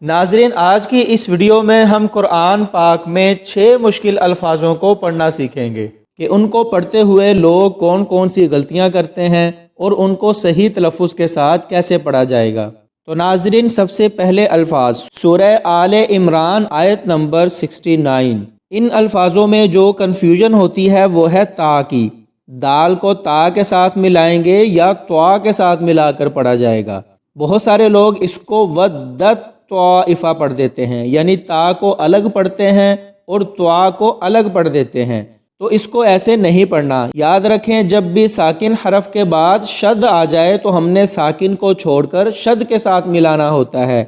ناظرین، آج کی اس ویڈیو میں ہم قرآن پاک میں 6 مشکل الفاظوں کو پڑھنا سیکھیں گے کہ ان کو پڑھتے ہوئے لوگ کون کون سی غلطیاں کرتے ہیں اور ان کو صحیح تلفظ کے ساتھ کیسے پڑھا جائے گا۔ تو ناظرین، سب سے پہلے الفاظ سورہ آل عمران آیت نمبر 69۔ ان الفاظوں میں جو کنفیوژن ہوتی ہے وہ ہے تا کی۔ دال کو تا کے ساتھ ملائیں گے یا طوا کے ساتھ ملا کر پڑھا جائے گا۔ بہت سارے لوگ اس کو ودت طائفہ پڑھ دیتے ہیں، یعنی تا کو الگ پڑھتے ہیں اور طوا کو الگ پڑھ دیتے ہیں، تو اس کو ایسے نہیں پڑھنا۔ یاد رکھیں، جب بھی ساکن حرف کے بعد شد آ جائے تو ہم نے ساکن کو چھوڑ کر شد کے ساتھ ملانا ہوتا ہے۔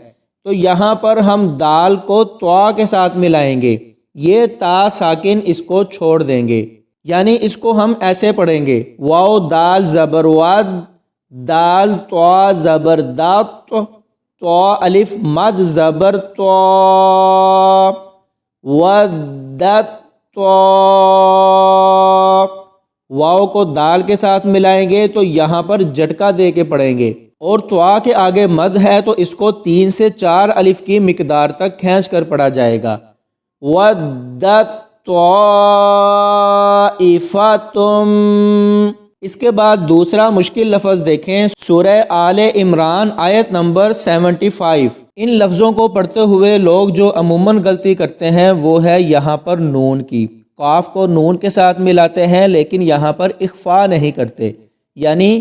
تو یہاں پر ہم دال کو طوا کے ساتھ ملائیں گے، یہ تا ساکن اس کو چھوڑ دیں گے، یعنی اس کو ہم ایسے پڑھیں گے واو دال زبر واد، دال طوا زبر دات، طوا الف مد زبر طوا، ودت طوا۔ واو کو دال کے ساتھ ملائیں گے تو یہاں پر جھٹکا دے کے پڑھیں گے، اور طوا کے آگے مد ہے تو اس کو 3 سے 4 الف کی مقدار تک کھینچ کر پڑھا جائے گا۔ ودت طائفتم۔ اس کے بعد دوسرا مشکل لفظ دیکھیں، سورہ آل عمران آیت نمبر 75۔ ان لفظوں کو پڑھتے ہوئے لوگ جو عموماً غلطی کرتے ہیں وہ ہے یہاں پر نون کی۔ قاف کو نون کے ساتھ ملاتے ہیں لیکن یہاں پر اخفا نہیں کرتے، یعنی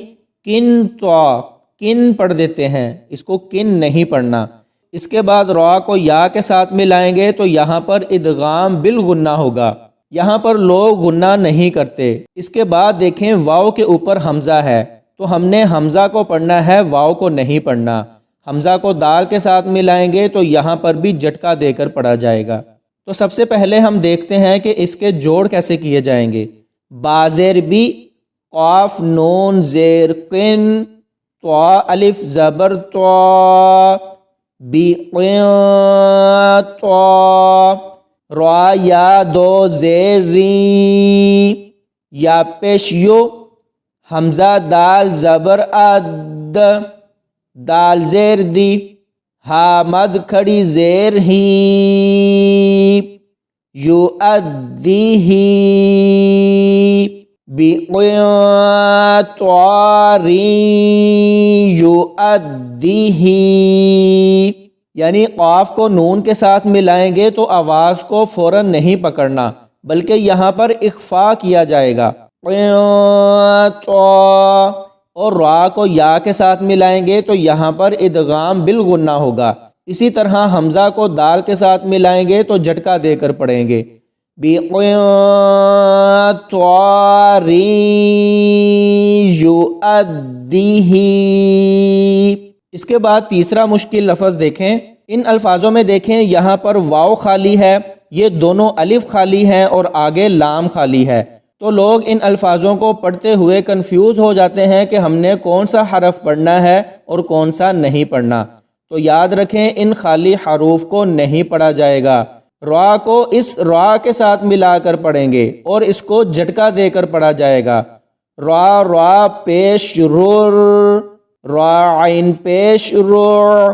کن طوا، کن پڑھ دیتے ہیں، اس کو کن نہیں پڑھنا۔ اس کے بعد را کو یا کے ساتھ ملائیں گے تو یہاں پر ادغام بالغنہ ہوگا، یہاں پر لوگ غنہ نہیں کرتے۔ اس کے بعد دیکھیں واو کے اوپر حمزہ ہے تو ہم نے حمزہ کو پڑھنا ہے، واو کو نہیں پڑھنا۔ حمزہ کو دال کے ساتھ ملائیں گے تو یہاں پر بھی جھٹکا دے کر پڑھا جائے گا۔ تو سب سے پہلے ہم دیکھتے ہیں کہ اس کے جوڑ کیسے کیے جائیں گے۔ با زیر بی، قاف نون زیر قن، طوا الف زبر طوا، بی طوا، را یا دو زیر ری، یا پیش یو، حمزہ دال زبر اد، دال زیر دی، ہا مد کھڑی زیر ہی، you Adi he, be طواری، you ادی ہی۔ یعنی قاف کو نون کے ساتھ ملائیں گے تو آواز کو فوراً نہیں پکڑنا بلکہ یہاں پر اخفا کیا جائے گا، اور را کو یا کے ساتھ ملائیں گے تو یہاں پر ادغام بالغنہ ہوگا۔ اسی طرح حمزہ کو دال کے ساتھ ملائیں گے تو جھٹکا دے کر پڑھیں گے، طواری یؤدیہ۔ اس کے بعد تیسرا مشکل لفظ دیکھیں، ان الفاظوں میں دیکھیں یہاں پر واو خالی ہے، یہ دونوں الف خالی ہیں اور آگے لام خالی ہے، تو لوگ ان الفاظوں کو پڑھتے ہوئے کنفیوز ہو جاتے ہیں کہ ہم نے کون سا حرف پڑھنا ہے اور کون سا نہیں پڑھنا۔ تو یاد رکھیں ان خالی حروف کو نہیں پڑھا جائے گا، را کو اس را کے ساتھ ملا کر پڑھیں گے اور اس کو جھٹکا دے کر پڑھا جائے گا، را را پیش رور، را عین پیش رو،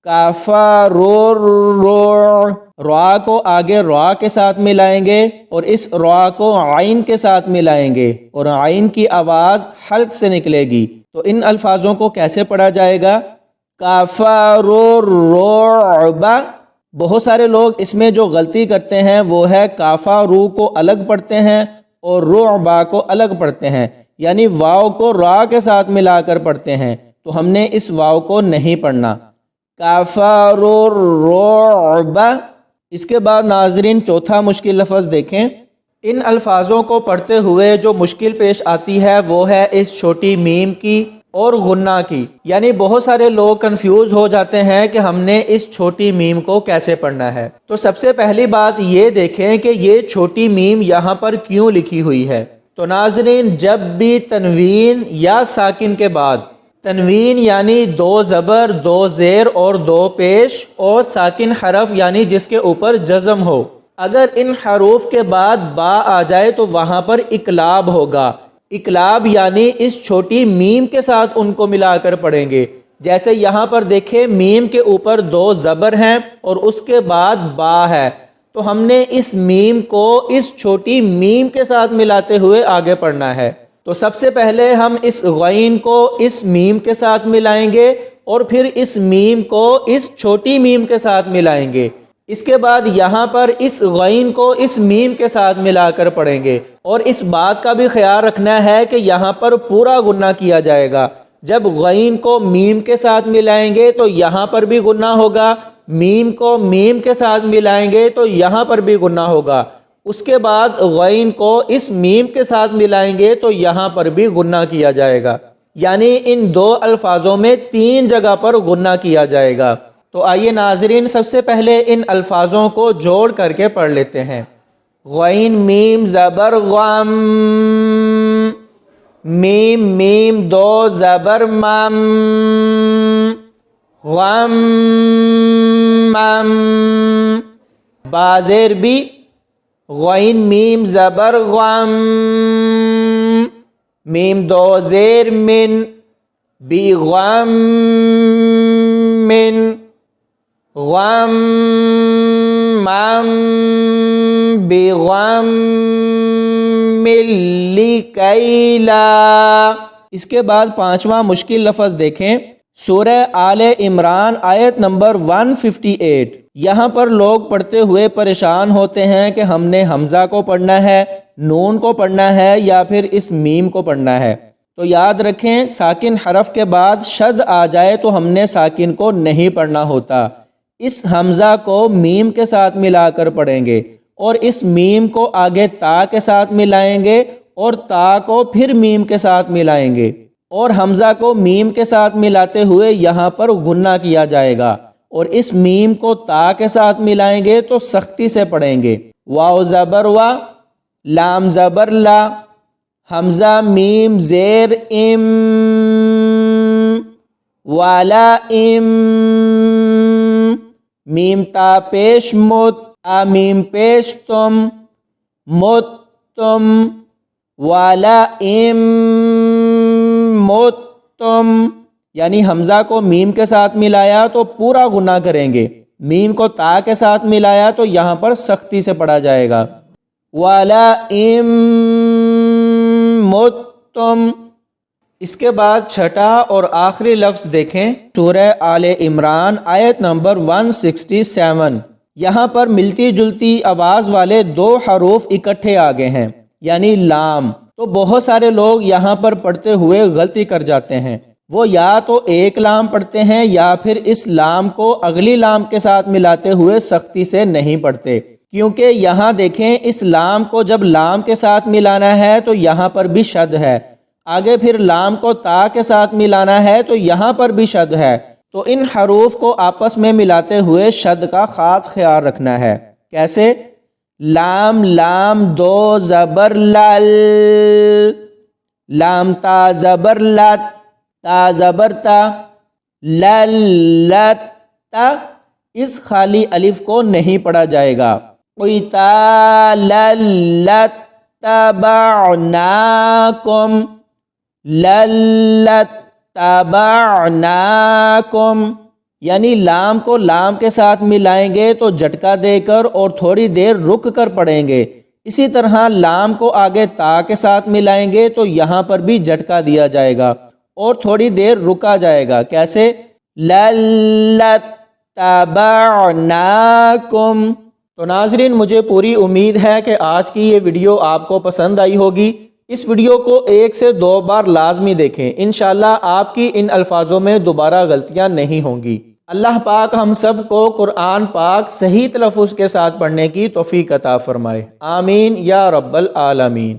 کافا رور رو۔ را کو آگے را کے ساتھ ملائیں گے اور اس را کو عین کے ساتھ ملائیں گے اور عین کی آواز حلق سے نکلے گی۔ تو ان الفاظوں کو کیسے پڑھا جائے گا؟ کافا رور رعبا۔ بہت سارے لوگ اس میں جو غلطی کرتے ہیں وہ ہے کافا رو کو الگ پڑھتے ہیں اور رعبا کو الگ پڑھتے ہیں، یعنی واو کو را کے ساتھ ملا کر پڑھتے ہیں، تو ہم نے اس واو کو نہیں پڑھنا، کافر الرعب۔ اس کے بعد ناظرین چوتھا مشکل لفظ دیکھیں، ان الفاظوں کو پڑھتے ہوئے جو مشکل پیش آتی ہے وہ ہے اس چھوٹی میم کی اور غنہ کی، یعنی بہت سارے لوگ کنفیوز ہو جاتے ہیں کہ ہم نے اس چھوٹی میم کو کیسے پڑھنا ہے۔ تو سب سے پہلی بات یہ دیکھیں کہ یہ چھوٹی میم یہاں پر کیوں لکھی ہوئی ہے۔ تو ناظرین جب بھی تنوین یا ساکن کے بعد تنوین یعنی 2 زبر 2 زیر اور 2 پیش اور ساکن حرف یعنی جس کے اوپر جزم ہو، اگر ان حروف کے بعد با آ جائے تو وہاں پر اقلاب ہوگا۔ اقلاب یعنی اس چھوٹی میم کے ساتھ ان کو ملا کر پڑھیں گے، جیسے یہاں پر دیکھیں میم کے اوپر 2 زبر ہیں اور اس کے بعد با ہے، تو ہم نے اس میم کو اس چھوٹی میم کے ساتھ ملاتے ہوئے آگے پڑھنا ہے۔ تو سب سے پہلے ہم اس غین کو اس میم کے ساتھ ملائیں گے اور پھر اس میم کو اس چھوٹی میم کے ساتھ ملائیں گے۔ اس کے بعد یہاں پر اس غین کو اس میم کے ساتھ ملا کر پڑھیں گے، اور اس بات کا بھی خیال رکھنا ہے کہ یہاں پر پورا غنہ کیا جائے گا۔ جب غین کو میم کے ساتھ ملائیں گے تو یہاں پر بھی غنہ ہوگا، میم کو میم کے ساتھ ملائیں گے تو یہاں پر بھی غنہ ہوگا، اس کے بعد غین کو اس میم کے ساتھ ملائیں گے تو یہاں پر بھی غنہ کیا جائے گا، یعنی ان 2 الفاظوں میں 3 جگہ پر غنہ کیا جائے گا۔ تو آئیے ناظرین سب سے پہلے ان الفاظوں کو جوڑ کر کے پڑھ لیتے ہیں۔ غین میم زبر غم، میم میم 2 زبر مم، غم مم، با زیر بھی، غین میم زبر غم، میم 2 زیر من، بی غم من، غم مم، بی غم لکیلا۔ اس کے بعد 5واں مشکل لفظ دیکھیں، سورہ آل عمران آیت نمبر 158۔ یہاں پر لوگ پڑھتے ہوئے پریشان ہوتے ہیں کہ ہم نے حمزہ کو پڑھنا ہے، نون کو پڑھنا ہے یا پھر اس میم کو پڑھنا ہے۔ تو یاد رکھیں ساکن حرف کے بعد شد آ جائے تو ہم نے ساکن کو نہیں پڑھنا ہوتا، اس حمزہ کو میم کے ساتھ ملا کر پڑھیں گے اور اس میم کو آگے تا کے ساتھ ملائیں گے اور تا کو پھر میم کے ساتھ ملائیں گے، اور حمزہ کو میم کے ساتھ ملاتے ہوئے یہاں پر غنہ کیا جائے گا، اور اس میم کو تا کے ساتھ ملائیں گے تو سختی سے پڑھیں گے۔ واو زبر وا، لام زبر لا، حمزہ میم زیر ام، والا ام، میم تا پیش مت، میم پیش تم، مت تم، والا ام مت تم، یعنی حمزہ کو میم کے ساتھ ملایا تو پورا غنہ کریں گے، میم کو تا کے ساتھ ملایا تو یہاں پر سختی سے پڑھا جائے گا۔ والا ام مت تم۔ اس کے بعد 6واں اور آخری لفظ دیکھیں، سورہ آل عمران آیت نمبر 167۔ یہاں پر ملتی جلتی آواز والے 2 حروف اکٹھے آگے ہیں، یعنی لام۔ تو بہت سارے لوگ یہاں پر پڑھتے ہوئے غلطی کر جاتے ہیں، وہ یا تو ایک لام پڑھتے ہیں یا پھر اس لام کو اگلی لام کے ساتھ ملاتے ہوئے سختی سے نہیں پڑھتے، کیونکہ یہاں دیکھیں اس لام کو جب لام کے ساتھ ملانا ہے تو یہاں پر بھی شد ہے، آگے پھر لام کو تا کے ساتھ ملانا ہے تو یہاں پر بھی شد ہے، تو ان حروف کو آپس میں ملاتے ہوئے شد کا خاص خیال رکھنا ہے۔ کیسے؟ لام لام 2 زبر لال، لام تا زبر لت، تا زبر تا، لل لت تا، اس خالی الف کو نہیں پڑھا جائے گا۔ للت تبعناکم، للت تبعناکم، یعنی لام کو لام کے ساتھ ملائیں گے تو جھٹکا دے کر اور تھوڑی دیر رک کر پڑھیں گے، اسی طرح لام کو آگے تا کے ساتھ ملائیں گے تو یہاں پر بھی جھٹکا دیا جائے گا اور تھوڑی دیر رکا جائے گا۔ کیسے؟ للت تبعناکم۔ تو ناظرین مجھے پوری امید ہے کہ آج کی یہ ویڈیو آپ کو پسند آئی ہوگی۔ اس ویڈیو کو 1 سے 2 بار لازمی دیکھیں، انشاءاللہ آپ کی ان الفاظوں میں دوبارہ غلطیاں نہیں ہوں گی۔ اللہ پاک ہم سب کو قرآن پاک صحیح تلفظ کے ساتھ پڑھنے کی توفیق عطا فرمائے، آمین یا رب العالمین۔